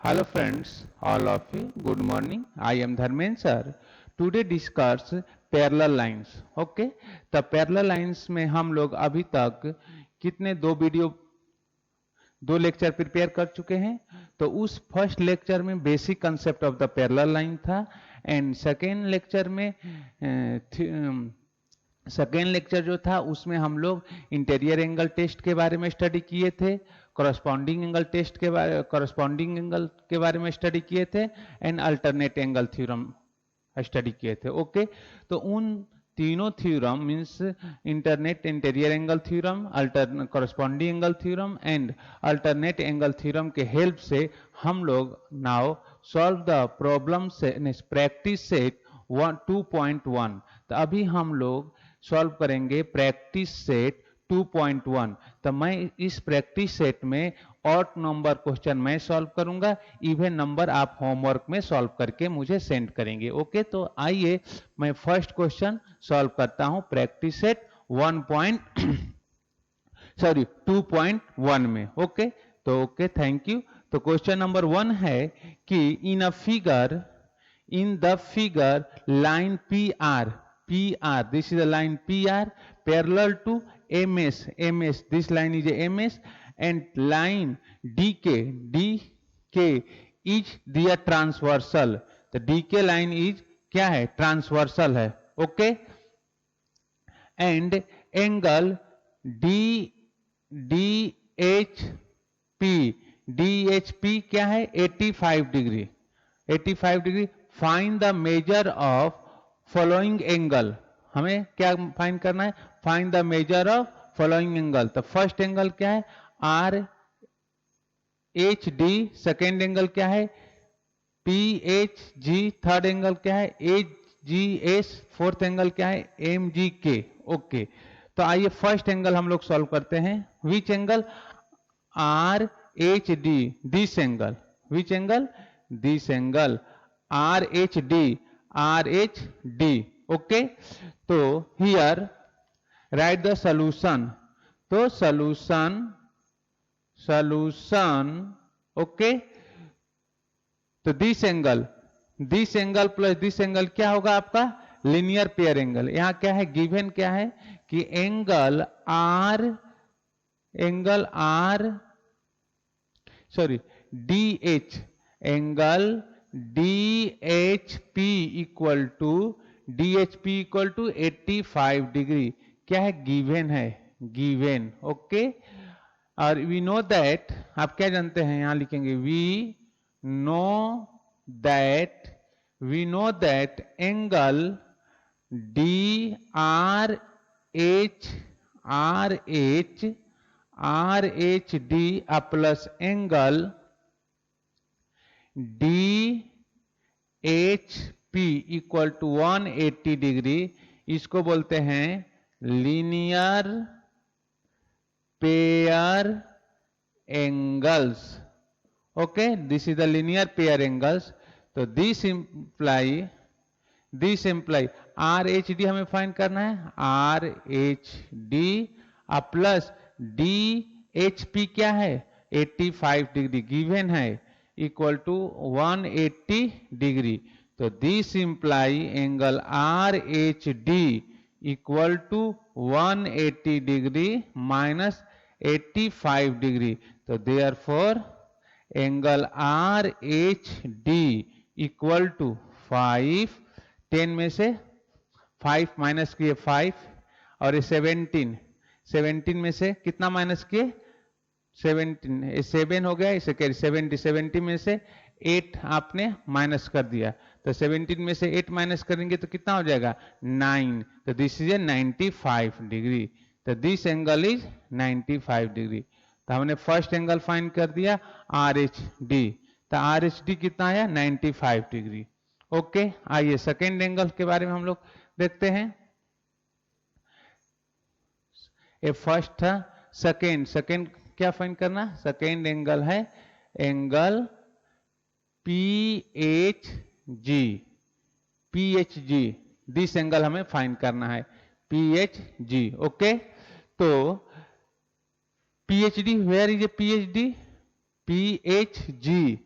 Hello friends, all of you, good morning. I am Dharmen sir. Today discuss parallel lines. Okay, तो parallel lines में हम लोग अभी तक कितने दो लेक्चर प्रिपेयर कर चुके हैं। तो उस फर्स्ट लेक्चर में basic concept of the parallel line था एंड सेकेंड लेक्चर जो था उसमें हम लोग इंटीरियर एंगल टेस्ट के बारे में स्टडी किए थे, कॉरस्पॉन्डिंग एंगल के बारे में स्टडी किए थे and alternate angle theorem study किए थे। ओके, तो उन तीनों theorem means interior angle theorem, corresponding angle theorem and alternate angle theorem के हेल्प से हम लोग नाउ सॉल्व द प्रॉब्लम से प्रैक्टिस सेट 2.1। तो अभी हम लोग सॉल्व करेंगे प्रैक्टिस सेट 2.1। तो मैं इस प्रैक्टिस सेट में ऑड नंबर क्वेश्चन मैं सॉल्व करूंगा, इवन नंबर आप होमवर्क में सॉल्व करके मुझे सेंड करेंगे। ओके, तो आइए मैं फर्स्ट क्वेश्चन सॉल्व करता हूं प्रैक्टिस सेट 2.1 में। ओके, तो ओके, थैंक यू। तो क्वेश्चन नंबर 1 है कि in the figure line PR, this is a line PR parallel to MS, this line is a MS and line DK is their transversal। तो DK line is क्या है? Transversal है। Okay, and angle DHP क्या है? 85 degree. 85 degree. Find the measure of following angle. हमें क्या find करना है? Find the measure of following angle. तो फर्स्ट एंगल क्या है? RHD। सेकेंड एंगल क्या है? PHG। थर्ड एंगल क्या है? HGS। फोर्थ एंगल क्या है? MGK। ओके, तो आइए फर्स्ट एंगल हम लोग सॉल्व करते हैं। Which angle? RHD, this angle. Which angle? This angle RHD। Okay, तो हियर राइट द सॉल्यूशन। तो सॉल्यूशन ओके, तो this angle plus this angle क्या होगा आपका? Linear pair angle. यहां क्या है? गिवन क्या है कि angle DH, angle DHP equal to 85 degree क्या है? गिवन है, गिवन। ओके, और वी नो दैट, आप क्या जानते हैं? यहां लिखेंगे we know that angle RHD plus angle DHP equal to 180 degree, इसको बोलते हैं linear pair angles. Okay, this is the linear pair angles. तो दिस इंप्लाई RHD हमें फाइंड करना है। RHD प्लस DHP क्या है? 85 डिग्री गिवन है, इक्वल टू 180 डिग्री। तो this imply angle RHD equal to 180 degree minus 85 degree. तो therefore angle RHD equal to 5, 10 में से 5 माइनस किए 5, और ये 17 में से कितना माइनस किए? 17, 7 हो गया, इसे कह 70 में से 8 आपने माइनस कर दिया। तो 17 में से 8 माइनस करेंगे तो कितना हो जाएगा? 9। तो दिस इज ए 95 डिग्री। तो दिस एंगल इज 95 डिग्री। तो हमने फर्स्ट एंगल फाइंड कर दिया RHD। तो RHD कितना आया? 95 डिग्री। ओके, आइए सेकेंड एंगल के बारे में हम लोग देखते हैं। ये फर्स्ट था, सेकेंड क्या फाइंड करना? सेकेंड एंगल है एंगल PHG। दिस एंगल हमें फाइंड करना है, PHG। ओके, तो PHD, where is a PHD? PHG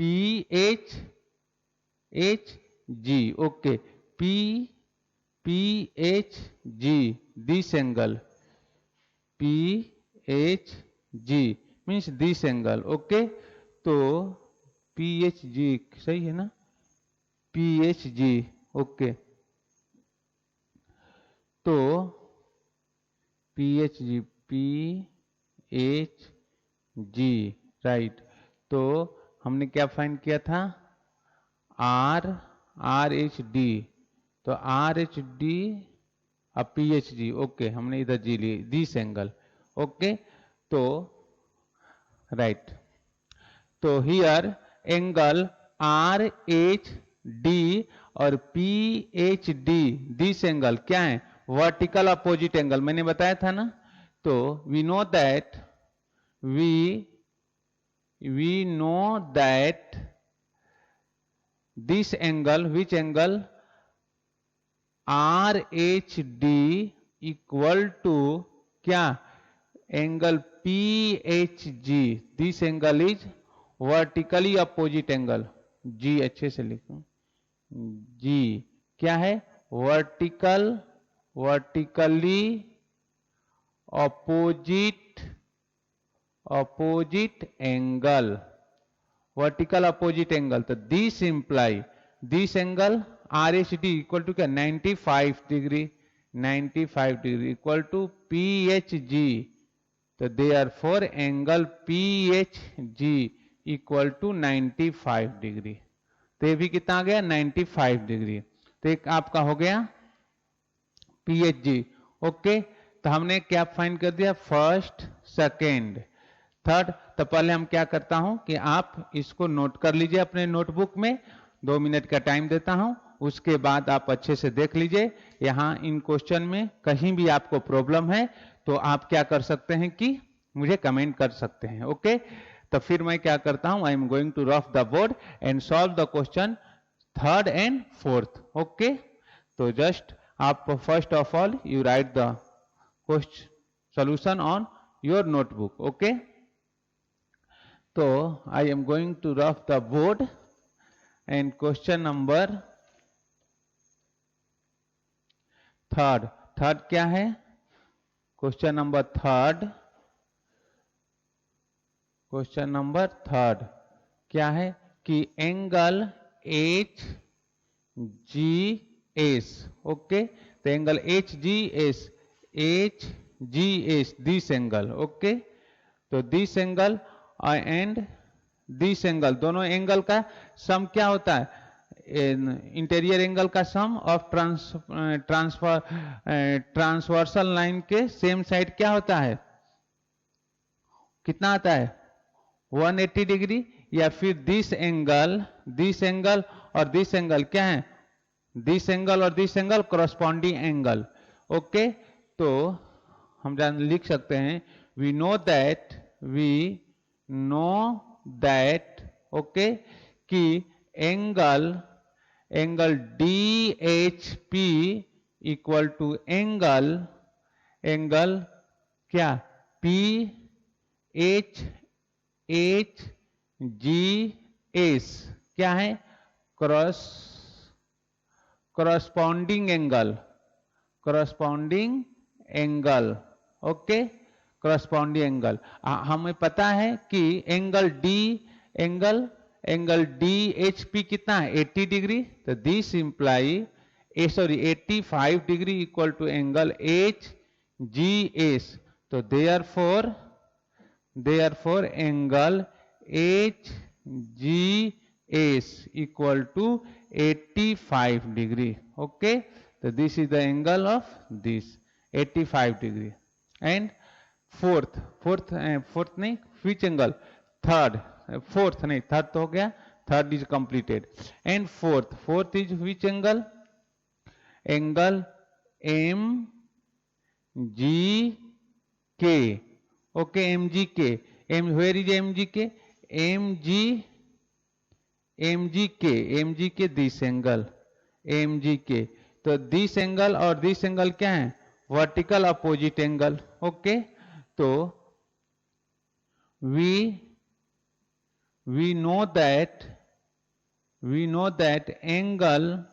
PHG, okay, PHG, this angle, PHG means this angle, okay, तो PHG सही है ना, PHG, okay, तो PHG, PHG, राइट, तो हमने क्या फाइंड किया था, RHD, तो RHD अब PHG, ओके, हमने इधर जी ली, दिस एंगल, ओके, तो राइट, तो हियर एंगल RHD और PHD, दिस एंगल क्या है, वर्टिकल अपोजिट एंगल, मैंने बताया था ना, तो we know that this angle, which angle, RHD equal to क्या, angle PHG, this angle is vertically opposite angle, G अच्छे से लिखो, G क्या है, vertically opposite angle, vertical opposite angle, तो this imply, this angle RHD equal to क्या, 95 degree, 95 degree equal to PHG, तो therefore angle PHG equal to 95 degree, तो ये भी कितना आ गया, 95 डिग्री, तो एक आपका हो गया PHG, ओके, तो हमने क्या फाइंड कर दिया, फर्स्ट, सेकेंड, थर्ड, तो पहले हम क्या करता हूं कि आप इसको नोट कर लीजिए अपने नोटबुक में, 2 मिनट का टाइम देता हूं, उसके बाद आप अच्छे से देख लीजिए, यहां इन क्वेश्चन में कहीं भी आपको प्रॉब्लम है तो आप क्या कर सकते हैं कि मुझे कमेंट कर सकते हैं, ओके, तो फिर मैं क्या करता हूं, I am going to rough the board and solve the question third and fourth, okay, तो जस्ट आप first of all you write the question solution on your notebook, okay, तो I am going to rough the board and question number third, third क्या है, question number third, question number third क्या है कि angle HGS, okay, तो angle HGS, this angle, okay, तो this angle and this angle, दोनों angle का sum क्या होता है, इंटीरियर एंगल का सम ऑफ ट्रांसवर्सल लाइन के सेम साइड क्या होता है, कितना आता है, 180 डिग्री, या फिर दिस एंगल और दिस एंगल क्या है, दिस एंगल और this angle corresponding angle, okay, तो हम लिख सकते हैं, वी नो दैट, ओके, कि angle DHP equal to angle क्या, PHGS क्या है, corresponding angle, okay, corresponding angle, हमें पता है कि एंगल DHP कितना है, 80 डिग्री, तो this imply 85 degree equal to angle HGS, तो therefore angle HGS equal to 85 degree, okay, तो this is the angle of this 85 degree, and fourth नहीं, विच एंगल, फोर्थ नहीं, थर्ड तो हो गया, third is completed, and fourth is which angle MGK, okay, MGK, where is MGK, this angle MGK, तो this angle और this angle क्या है, vertical opposite angle, okay, तो we know that angle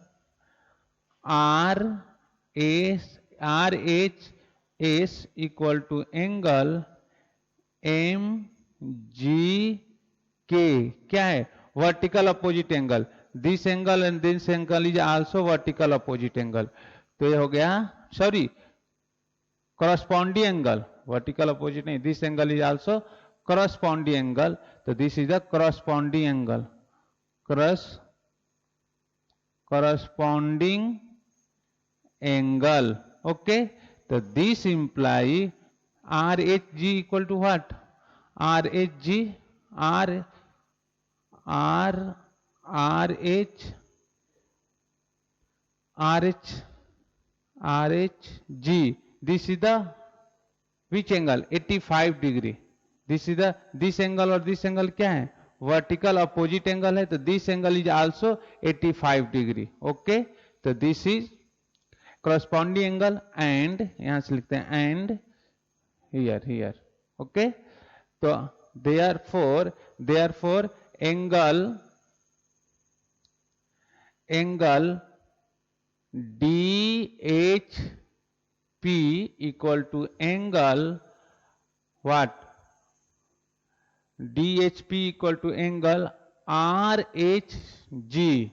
RHS equal to angle MGK क्या है? Vertical opposite angle. This angle and this angle is also vertical opposite angle. तो ये हो गया, sorry, corresponding angle. Vertical opposite नहीं, this angle is also corresponding angle. तो this is the corresponding angle. Corresponding angle. Okay. तो this imply RHG equal to what? RHG RHG. This is the which angle? 85 degree. This is the this angle और this angle क्या है? Vertical opposite angle है. तो this angle is also 85 degree. Okay. तो this is corresponding angle and यहाँ से लिखते हैं and here. Okay. तो therefore angle DHP equal to angle what? DHP equal to angle RHG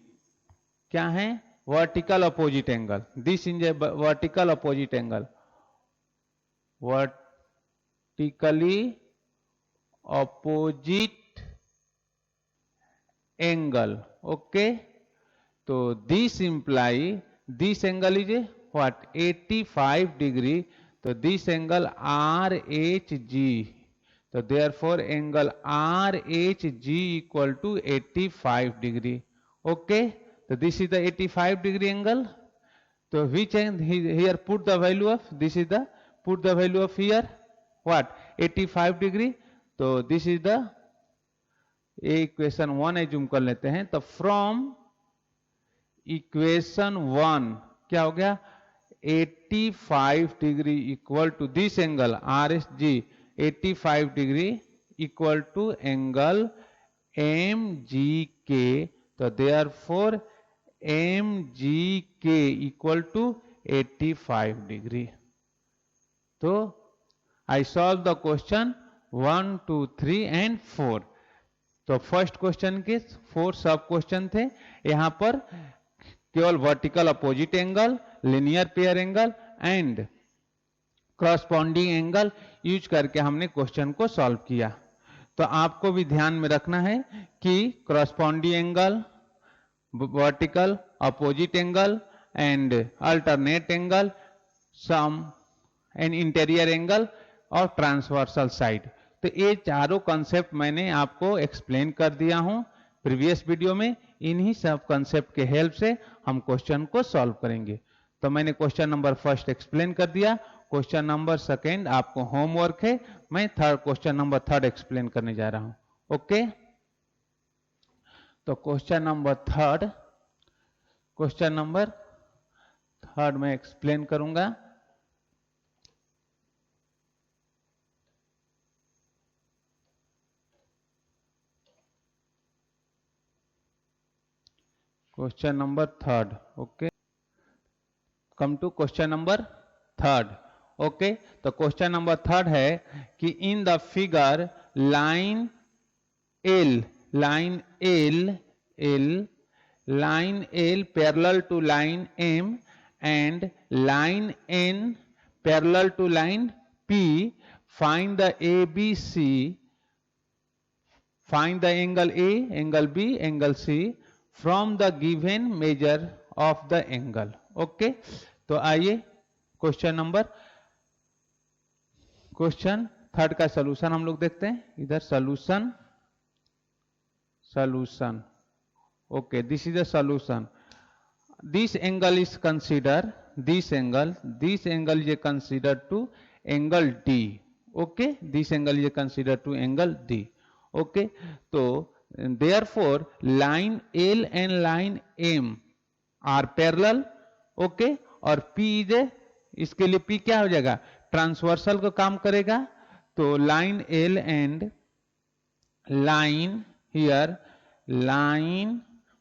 क्या है? Vertical opposite angle. This is a vertical opposite angle. Vertically opposite angle. Okay. तो this imply this angle is what? 85 degree. तो this angle RHG. तो therefore angle RHG equal to 85 degree. Okay. तो this is the 85 degree angle. तो which here put the value of this is the put the value of here what? 85 degree. तो this is the equation 1 assume कर लेते हैं. तो from equation 1 क्या हो गया? 85 degree equal to this angle RHG 85 degree equal to angle MGK. तो therefore MGK equal to 85 degree. तो I solve the question 1, 2, 3 and 4. तो फर्स्ट क्वेश्चन के 4 सब क्वेश्चन थे. यहां पर केवल vertical opposite angle, linear pair angle and corresponding angle use करके हमने क्वेश्चन को सॉल्व किया. तो आपको भी ध्यान में रखना है कि corresponding angle, vertical opposite angle and alternate angle, sum and interior angle और ट्रांसवर्सल साइड. तो ये चारों कॉन्सेप्ट मैंने आपको एक्सप्लेन कर दिया हूं प्रीवियस वीडियो में. इन्हीं सब कॉन्सेप्ट के हेल्प से हम क्वेश्चन को सॉल्व करेंगे. तो मैंने क्वेश्चन नंबर फर्स्ट एक्सप्लेन कर दिया. क्वेश्चन नंबर सेकेंड आपको होमवर्क है. मैं क्वेश्चन नंबर थर्ड एक्सप्लेन करने जा रहा हूं. ओके. तो क्वेश्चन नंबर थर्ड मैं एक्सप्लेन करूंगा. Question number third. Okay. Come to question number third. Okay. तो क्वेश्चन नंबर थर्ड है कि in the figure line L parallel to line M and line N parallel to line P, find the ABC, find the angle A, angle B, angle C from the given measure of the angle. Okay. तो आइए question third का solution हम लोग देखते हैं. इधर solution. Okay. This is the solution. This angle is consider this angle is consider to angle D. Okay. This angle is consider to angle D. Okay. तो therefore line L and line M are parallel. Okay. और P इज इसके लिए P क्या हो जाएगा? Transversal का काम करेगा. तो line L and line here line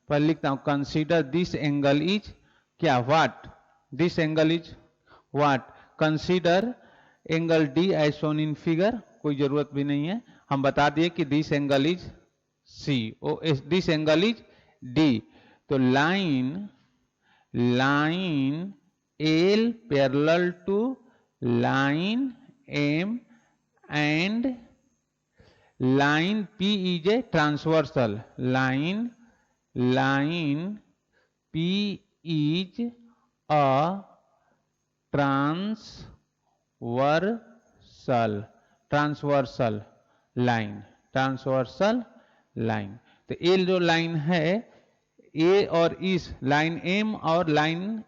पर लिखता हूं कंसीडर दिस एंगल इज क्या, what, this angle is what, consider angle D as shown in figure, कोई जरूरत भी नहीं है, हम बता दिए कि this angle is C, oh this angle is D. तो line L parallel to line M and line P is a transversal, line P is a transversal line। तो ये जो लाइन है ए और इस लाइन एम और line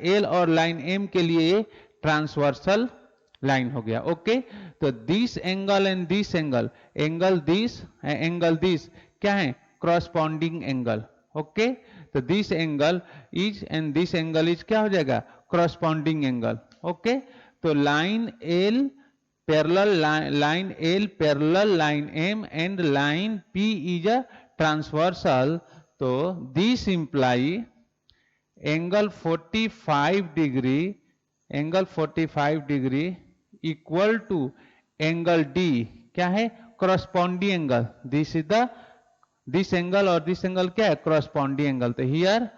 L और line M के लिए ट्रांसवर्सल लाइन हो गया। ओके, तो this angle and this angle, angle this क्या है, क्रॉसपॉन्डिंग एंगल। ओके, तो this angle is and this angle is क्या हो जाएगा, क्रॉसपॉन्डिंग एंगल। ओके, तो line L parallel line M and line P is a transversal. तो this imply angle 45 degree equal to angle D क्या है, corresponding angle. This angle और this angle क्या है, क्रॉसपॉन्डिंग एंगल। तो हियर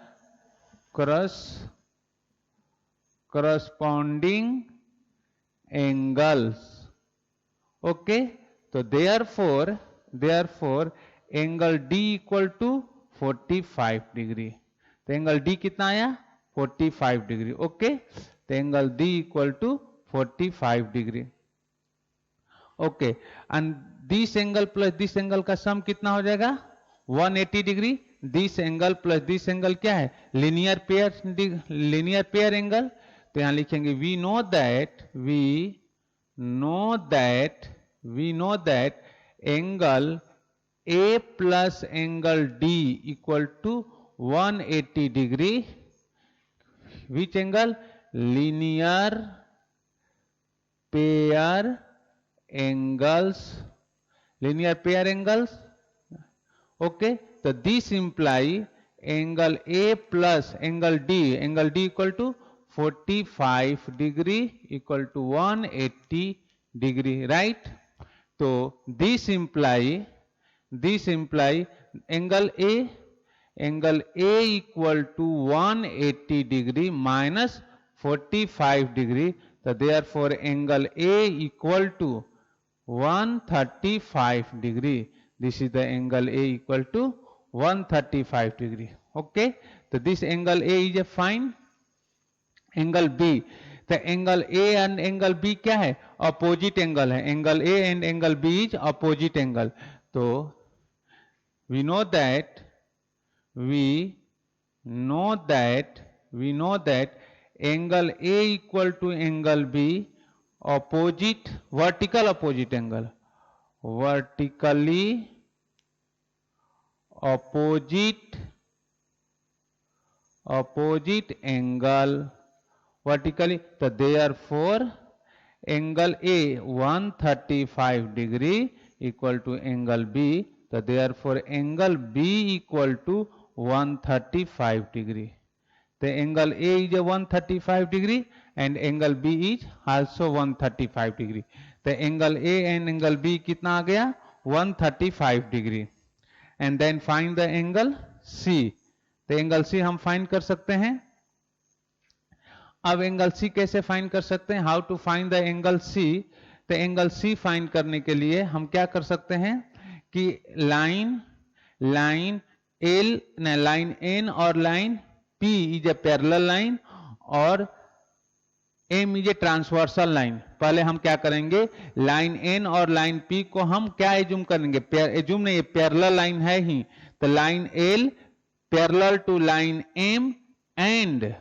क्रॉसपॉन्डिंग एंगल्स। ओके, तो therefore angle D equal to 45 degree. तो angle D कितना आया, 45 डिग्री। ओके, तो angle D equal to 45 degree. Okay, and this angle plus this angle का सम कितना हो जाएगा, 180 degree. This angle plus this angle क्या है, लीनियर पेयर एंगल। तो यहां लिखेंगे we know that angle A plus angle D equal to 180 degree. Which angle, linear pair angles. Okay, तो this imply angle A plus angle D equal to 45 degree equal to 180 degree, right. तो this imply angle A equal to 180 degree minus 45 degree. तो therefore angle A equal to 135 degree. This is the angle A equal to 135 degree. Okay, तो this angle A is a fine. Angle B, तो angle A and angle B क्या है, opposite angle है। Angle A and angle B is opposite angle. तो we know that angle A equal to angle B opposite, vertical opposite angle, vertically opposite angle, vertically। तो therefore angle A 135 degree equal to angle B। तो therefore angle B equal to 135 degree। तो angle A is a 135 degree and angle B is also 135 degree। तो angle A and angle B कितना आ गया, 135 degree। and then find the angle C। तो angle C हम find कर सकते हैं। अब एंगल सी कैसे फाइंड कर सकते हैं, how to find the angle C. तो एंगल सी फाइंड करने के लिए हम क्या कर सकते हैं कि लाइन एन और line P is a parallel line और M is a transversal line. पहले हम क्या करेंगे, लाइन एन और लाइन पी को हम क्या एज्यूम करेंगे, एज्यूम नहीं, पैरेलल लाइन है ही। तो line L parallel to line M and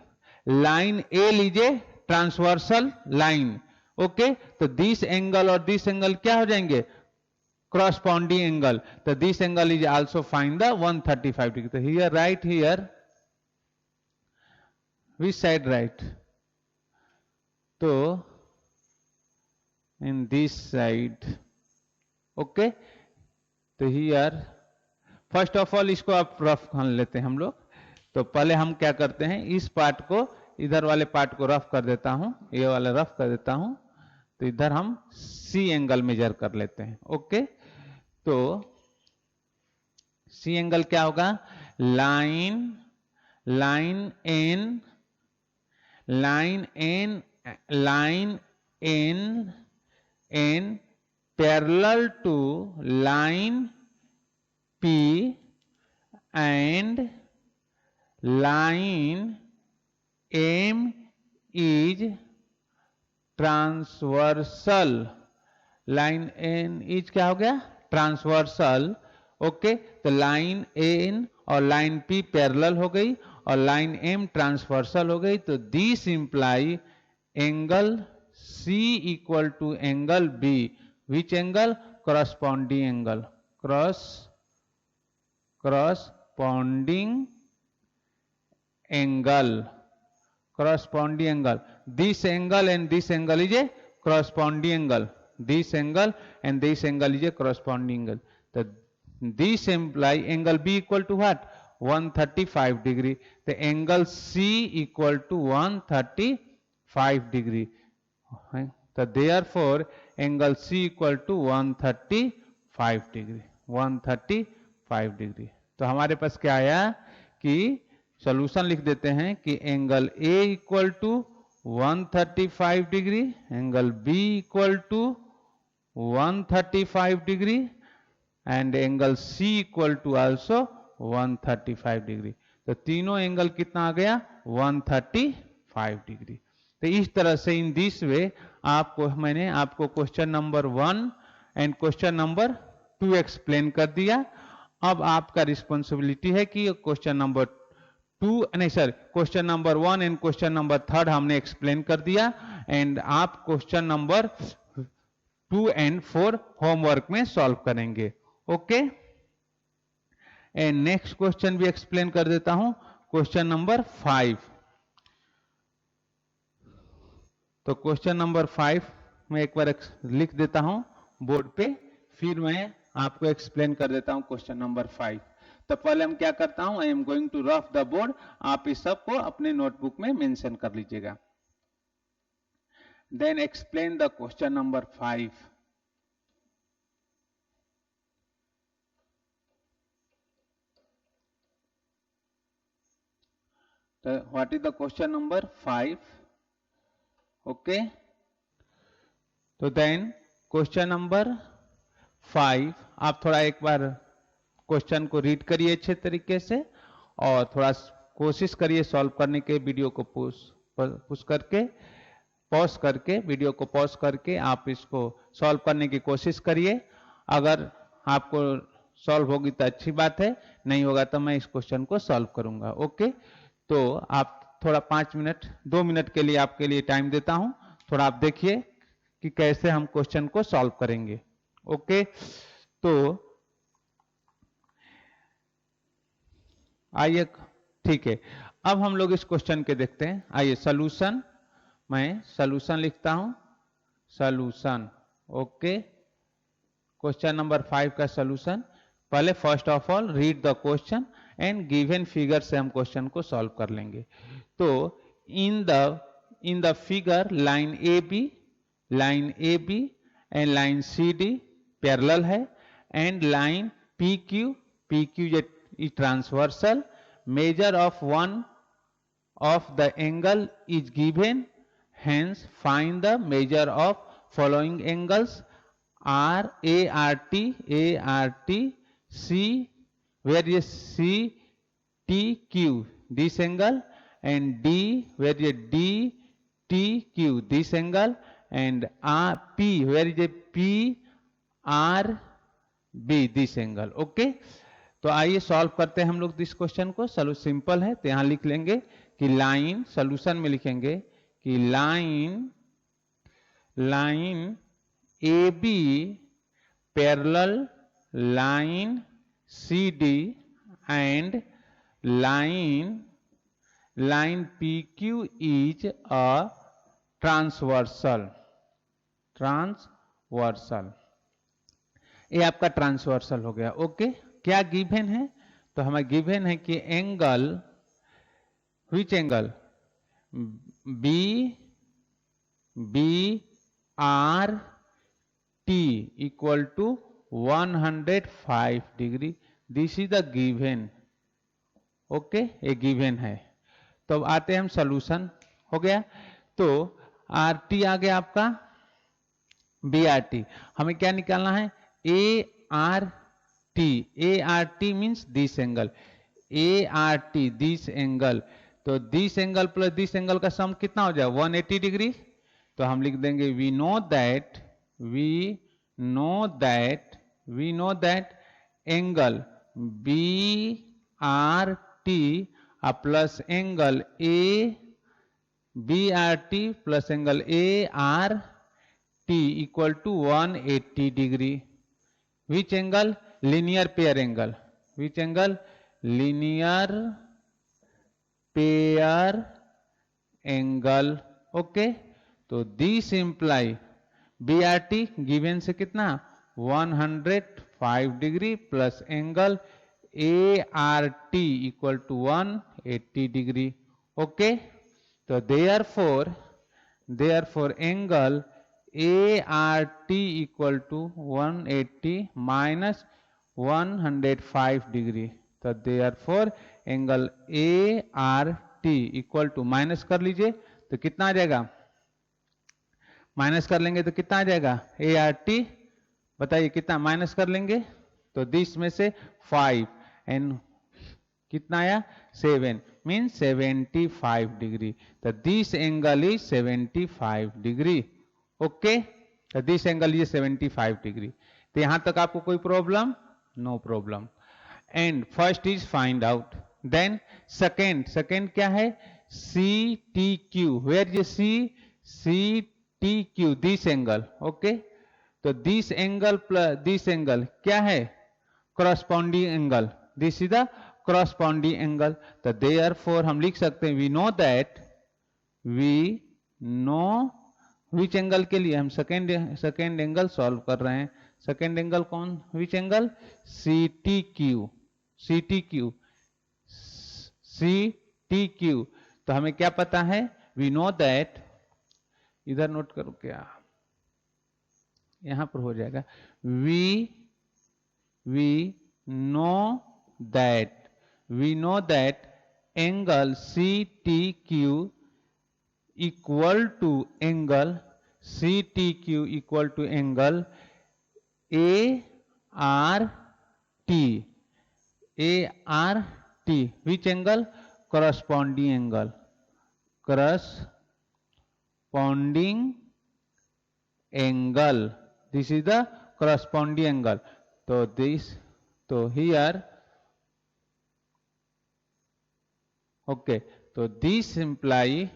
line L is a transversal line. Okay, तो दिस एंगल और दिस एंगल क्या हो जाएंगे, corresponding angle। तो this angle is also find the 135 degree। तो here right here, which side right, तो in this side। okay, तो here first of all इसको आप रफ कर लेते हैं हम लोग। तो पहले हम क्या करते हैं, इस पार्ट को, इधर वाले पार्ट को रफ कर देता हूं, ये वाला रफ कर देता हूं। तो इधर हम सी एंगल मेजर कर लेते हैं। ओके, तो सी एंगल क्या होगा, line line N line N line N parallel to line P and line M is transversal. Line N is क्या हो गया, ट्रांसवर्सल। ओके, तो लाइन N और लाइन P पैरेलल हो गई और लाइन M ट्रांसवर्सल हो गई। तो this imply angle C equal to angle B, which angle, corresponding angle, corresponding angle. This angle and this angle is a corresponding angle. This angle and this angle is a corresponding angle. So this imply angle B equal to what, 135 degree. The angle C equal to 135 degree. So therefore angle C equal to 135 degree. 135 degree. तो हमारे पास क्या आया कि solution लिख देते हैं कि angle A equal to 135 degree, angle B equal to 135 degree and angle C equal to also 135 degree. तो तीनों एंगल कितना आ गया, 135 डिग्री। तो इस तरह से इन दिस वे आपको मैंने आपको question number 1 and question number 2 explain कर दिया। अब आपका रिस्पॉन्सिबिलिटी है कि क्वेश्चन नंबर 2 नहीं sir question number 1 and question number 3 हमने एक्सप्लेन कर दिया एंड आप क्वेश्चन नंबर 2 एंड 4 होमवर्क में सॉल्व करेंगे। ओके, एंड नेक्स्ट क्वेश्चन भी एक्सप्लेन कर देता हूं, क्वेश्चन नंबर 5। तो क्वेश्चन नंबर 5 मैं एक बार लिख देता हूं बोर्ड पे, फिर मैं आपको एक्सप्लेन कर देता हूं क्वेश्चन नंबर 5। तो पहले हम क्या करता हूं, I am going to rough the board, आप इस सब को अपने नोटबुक में मेंशन कर लीजिएगा। Then explain the question number 5। तो what is the question number 5? Okay, तो देन क्वेश्चन नंबर 5 आप थोड़ा एक बार क्वेश्चन को रीड करिए अच्छे तरीके से और थोड़ा कोशिश करिए सॉल्व करने के। वीडियो को पुश करके पॉज करके वीडियो को पॉज करके आप इसको सॉल्व करने की कोशिश करिए। अगर आपको सॉल्व होगी तो अच्छी बात है, नहीं होगा तो मैं इस क्वेश्चन को सॉल्व करूंगा। ओके, तो आप थोड़ा 5 मिनट 2 मिनट के लिए आपके लिए टाइम देता हूं, थोड़ा आप देखिए कि कैसे हम क्वेश्चन को सॉल्व करेंगे। ओके, तो आइए, ठीक है, अब हम लोग इस क्वेश्चन के देखते हैं। आइए सॉल्यूशन, मैं सॉल्यूशन लिखता हूं, सॉल्यूशन। ओके, क्वेश्चन नंबर 5 का सॉल्यूशन। पहले first of all read the question and given figure से हम क्वेश्चन को सॉल्व कर लेंगे। तो in the figure line A B and line C D parallel है and line P Q is transversal. Measure of one of the angle is given, hence find the measure of following angles: ART, C, where is CTQ, this angle, and D, where is DTQ, this angle, and P, where is PRB, this angle. Okay, तो आइए solve करते हैं हम लोग इस question को। Solution simple है, तो यहां लिख लेंगे कि लाइन, सॉल्यूशन में लिखेंगे कि line A B parallel line C D and line P Q is a transversal. ये आपका ट्रांसवर्सल हो गया। ओके, क्या गिवन है? तो हमें गिवन है कि angle, which angle, B B R T equal to 105 degree. This is the given. Okay, ये गिवन है। तो अब आते हैं हम सॉल्यूशन। हो गया, तो आर टी आ गया आपका, बी आर टी। हमें क्या निकालना है? A R T. A R T means this angle, A R T this angle. तो this angle plus this angle का सम कितना हो जाए? 180 डिग्री। तो हम लिख देंगे we know that angle B R T plus angle A B R T plus angle A R T equal to 180 degree. Which angle? Linear pair angle. Which angle? Linear pair angle. Okay, तो this imply B R T given से कितना? 105 degree plus angle A R T equal to 180 degree. Okay, तो therefore angle A R T equal to 180 minus 105 degree. तो therefore angle A R T equal to, minus कर लीजिए तो कितना आ जाएगा? Minus कर लेंगे तो कितना आ जाएगा? ए आर टी, बताइए कितना माइनस कर लेंगे? तो दिस में से 5 एंड कितना आया? 7, मीन 75 डिग्री। तो this angle is 75 degree. Okay, तो दिस एंगल इज 75 डिग्री। तो यहां तक आपको कोई problem? No problem. And first is find out, then second क्या है? C T Q. Where is C T Q, this angle. Okay, तो this angle plus this angle क्या है? Corresponding angle. This is the corresponding angle. तो therefore हम लिख सकते हैं वी नो विच एंगल के लिए हम सेकेंड एंगल सॉल्व कर रहे हैं। सेकेंड एंगल कौन? Which angle? C T Q. तो हमें क्या पता है? वी नो दैट, इधर नोट करो, क्या यहां पर हो जाएगा, we know that angle C T Q equal to angle A R T. Which angle? Corresponding angle. This is the corresponding angle. तो हियर, ओके, तो this imply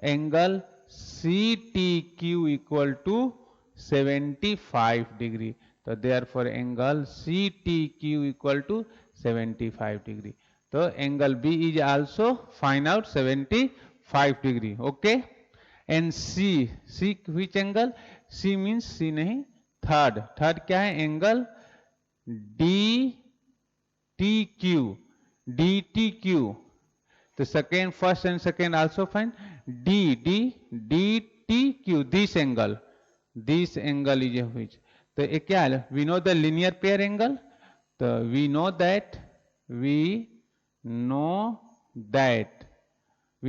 angle C T Q equal to 75 degree. तो therefore angle C T Q equal to 75 degree. तो angle B is also find out 75 degree. Okay, and C which angle? C means C नहीं, third क्या है? Angle D T Q. तो first and second also find D T Q, this angle is which. तो ये क्या है? We know the linear pair angle. तो we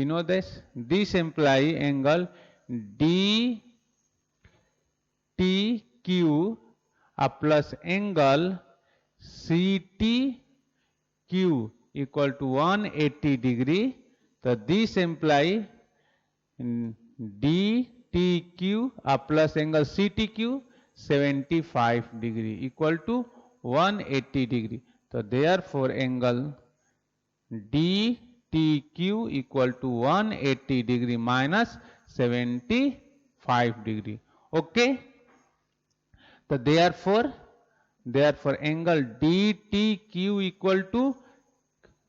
know this imply angle D T Q plus angle C T Q equal to 180 degree. तो this employee D T Q plus angle C T Q 75 degree equal to 180 degree. तो therefore angle D T Q equal to 180 degree minus 75 degree. Okay, तो therefore angle D T Q equal to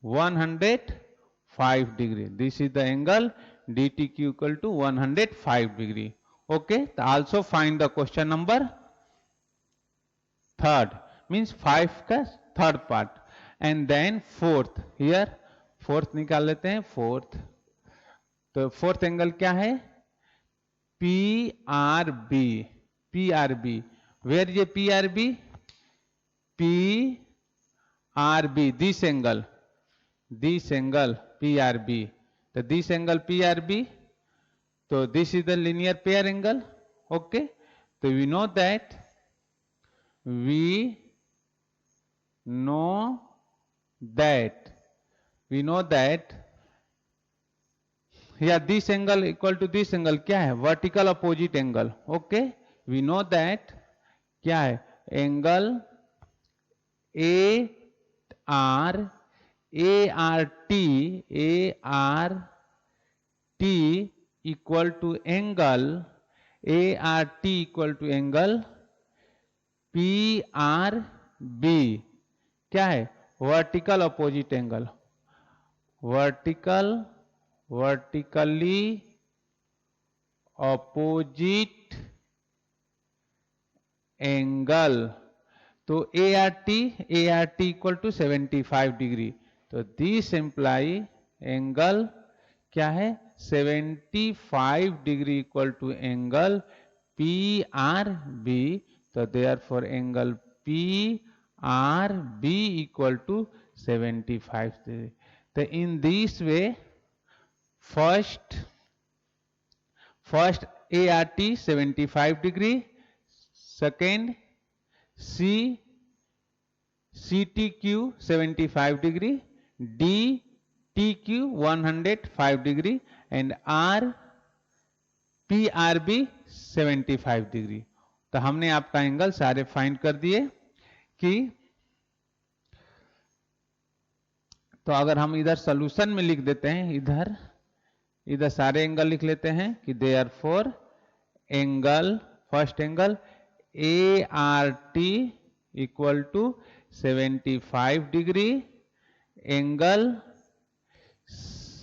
105 degree. This is the angle D T Q equal to 105 degree. Okay, तो also find the question number third, means 5 का third part and then fourth, here fourth निकाल लेते हैं fourth. तो fourth angle क्या है? P R B, P R B. Where ये P R B? P R B, this angle P R B. तो this angle P R B, तो this is the linear pair angle. Okay, so we know that here this angle equal to this angle क्या है? vertical opposite angle. Okay, we know that क्या है? angle ART equal to angle PRB क्या है? Vertical opposite angle, vertically opposite angle. तो ART equal to 75 degree. तो this imply angle क्या है? 75 degree equal to angle PRB। तो therefore angle PRB equal to 75 degree. तो in this way first ART 75 degree, second CTQ 75 degree, DTQ 105 degree and PRB 75 degree. तो हमने आपका angle सारे find कर दिए कि तो अगर हम इधर सॉल्यूशन में लिख देते हैं, इधर सारे एंगल लिख लेते हैं कि therefore angle, first angle ART equal to 75 degree, angle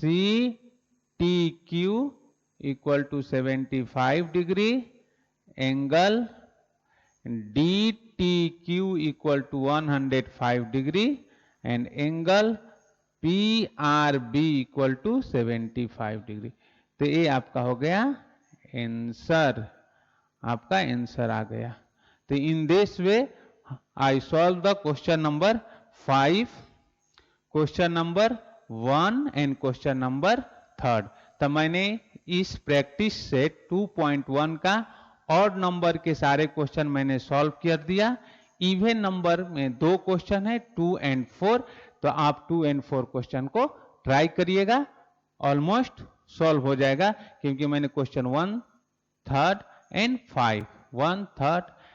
CTQ equal to 75 degree, angle DTQ equal to 105 degree and angle PRB equal to 75 degree. तो ये आपका हो गया आंसर, आपका आंसर आ गया। तो in this way I solve the question number 5, question number 1 and question number 3। तो मैंने इस प्रैक्टिस सेट 2.1 का ऑड नंबर के सारे क्वेश्चन मैंने सॉल्व कर दिया। इवन नंबर में 2 क्वेश्चन है 2 एंड 4। तो आप 2 एंड 4 क्वेश्चन को ट्राई करिएगा, ऑलमोस्ट सॉल्व हो जाएगा, क्योंकि मैंने क्वेश्चन 1, 3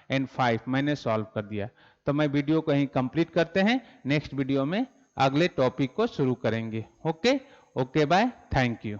एंड 5 मैंने सॉल्व कर दिया। तो मैं वीडियो को यहीं कंप्लीट करते हैं, नेक्स्ट वीडियो में अगले टॉपिक को शुरू करेंगे। Okay bye, thank you.